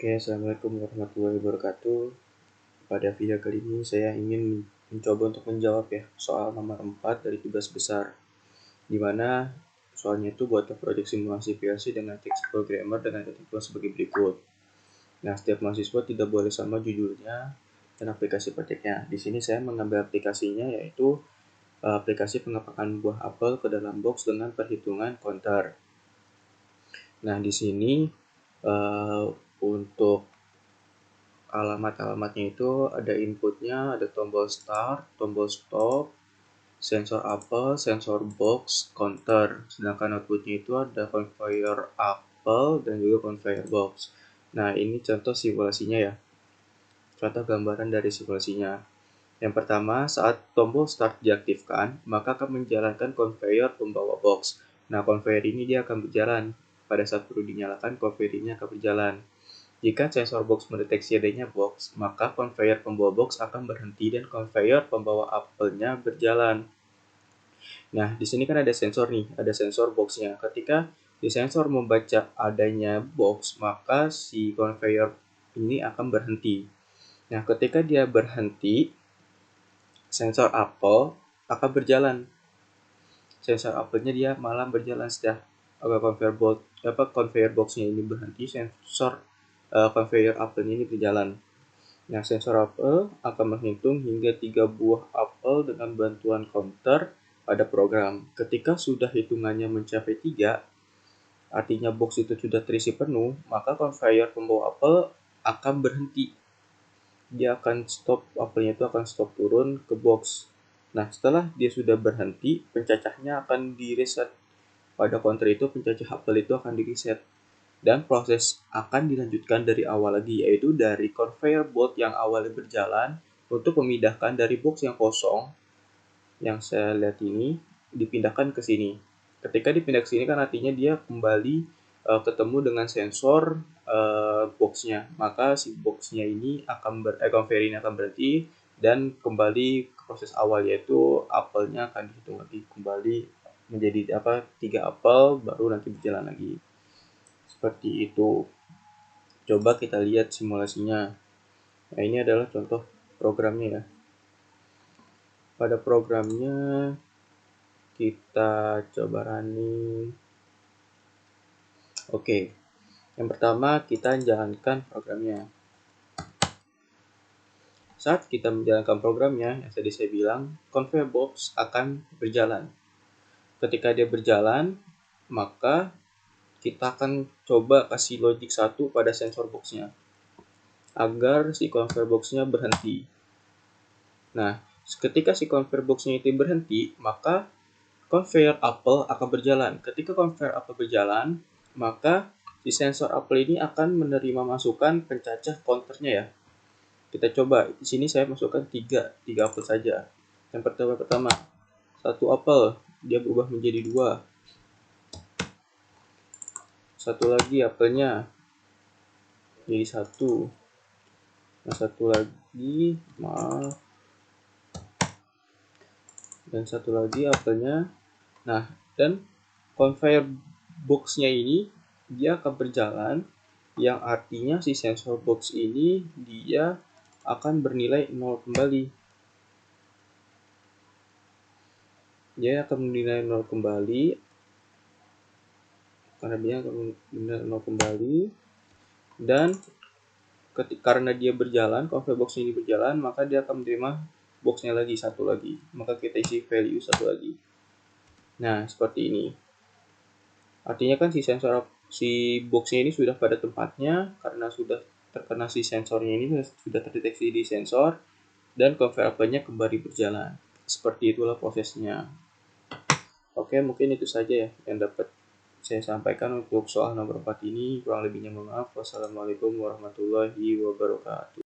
Oke, Assalamualaikum warahmatullahi wabarakatuh. Pada video kali ini saya ingin mencoba untuk menjawab soal nomor 4 dari tugas besar, di mana soalnya itu buatlah proyek simulasi PLC dengan teks programmer dengan ketentuan sebagai berikut. Nah, setiap mahasiswa tidak boleh sama judulnya dan aplikasi prakteknya. Di sini saya mengambil aplikasinya, yaitu aplikasi pengepakan buah apel ke dalam box dengan perhitungan counter. Nah, di sini untuk alamat-alamatnya itu ada inputnya, ada tombol start, tombol stop, sensor apel, sensor box, counter. Sedangkan outputnya itu ada conveyor apel dan juga conveyor box. Nah, ini contoh simulasinya ya. Contoh gambaran dari simulasinya. Yang pertama, saat tombol start diaktifkan, maka akan menjalankan conveyor pembawa box. Nah, conveyor ini dia akan berjalan. Pada saat perlu dinyalakan, conveyor ini akan berjalan. Jika sensor box mendeteksi adanya box, maka conveyor pembawa box akan berhenti dan conveyor pembawa apelnya berjalan. Nah, di sini kan ada sensor nih, ada sensor boxnya. Ketika di sensor membaca adanya box, maka si conveyor ini akan berhenti. Nah, ketika dia berhenti, sensor apel akan berjalan. Sensor apelnya dia malah berjalan setelah conveyor boxnya ini berhenti, sensor conveyor apelnya ini berjalan. Nah, sensor apel akan menghitung hingga 3 buah apel dengan bantuan counter pada program. Ketika sudah hitungannya mencapai 3, artinya box itu sudah terisi penuh, maka conveyor pembawa apel akan berhenti. Dia akan stop, apelnya itu akan stop turun ke box. Nah, setelah dia sudah berhenti, pencacahnya akan di-reset. Pada counter itu, pencacah apel itu akan di-reset. Dan proses akan dilanjutkan dari awal lagi, yaitu dari conveyor belt yang awalnya berjalan untuk memindahkan dari box yang kosong, yang saya lihat ini, dipindahkan ke sini. Ketika dipindah ke sini kan artinya dia kembali ketemu dengan sensor boxnya, maka si boxnya ini conveyor ini akan berhenti dan kembali ke proses awal, yaitu apelnya akan dihitung lagi kembali menjadi 3 apel, baru nanti berjalan lagi. Seperti itu. Coba kita lihat simulasinya. Nah, ini adalah contoh programnya ya. Pada programnya kita coba running. Oke. Yang pertama kita jalankan programnya. Saat kita menjalankan programnya, yang tadi saya bilang, conveyor box akan berjalan. Ketika dia berjalan, maka kita akan coba kasih logic 1 pada sensor boxnya agar si conveyor boxnya berhenti. Nah, ketika si conveyor boxnya itu berhenti, maka conveyor apel akan berjalan. Ketika conveyor apel berjalan, maka si sensor apel ini akan menerima masukan pencacah counternya ya. Kita coba, di sini saya masukkan 3 apel saja. Yang pertama, 1 apel, dia berubah menjadi 2. Satu lagi apelnya jadi 1. Nah, satu lagi, dan satu lagi apelnya. Nah, dan conveyor boxnya ini dia akan berjalan, yang artinya si sensor box ini dia akan bernilai 0 kembali. Dia akan bernilai 0 kembali karena dia akan bernilai 0 kembali, dan karena dia berjalan, conveyor box ini berjalan, maka dia akan menerima boxnya lagi, 1 lagi. Maka kita isi value 1 lagi. Nah, seperti ini. Artinya kan si boxnya ini sudah pada tempatnya karena sudah terkena si sensornya ini, sudah terdeteksi di sensor, dan conveyor apelnya kembali berjalan. Seperti itulah prosesnya. Oke, mungkin itu saja ya yang dapat saya sampaikan untuk soal nomor 4 ini. Kurang lebihnya mohon maaf. Wassalamualaikum warahmatullahi wabarakatuh.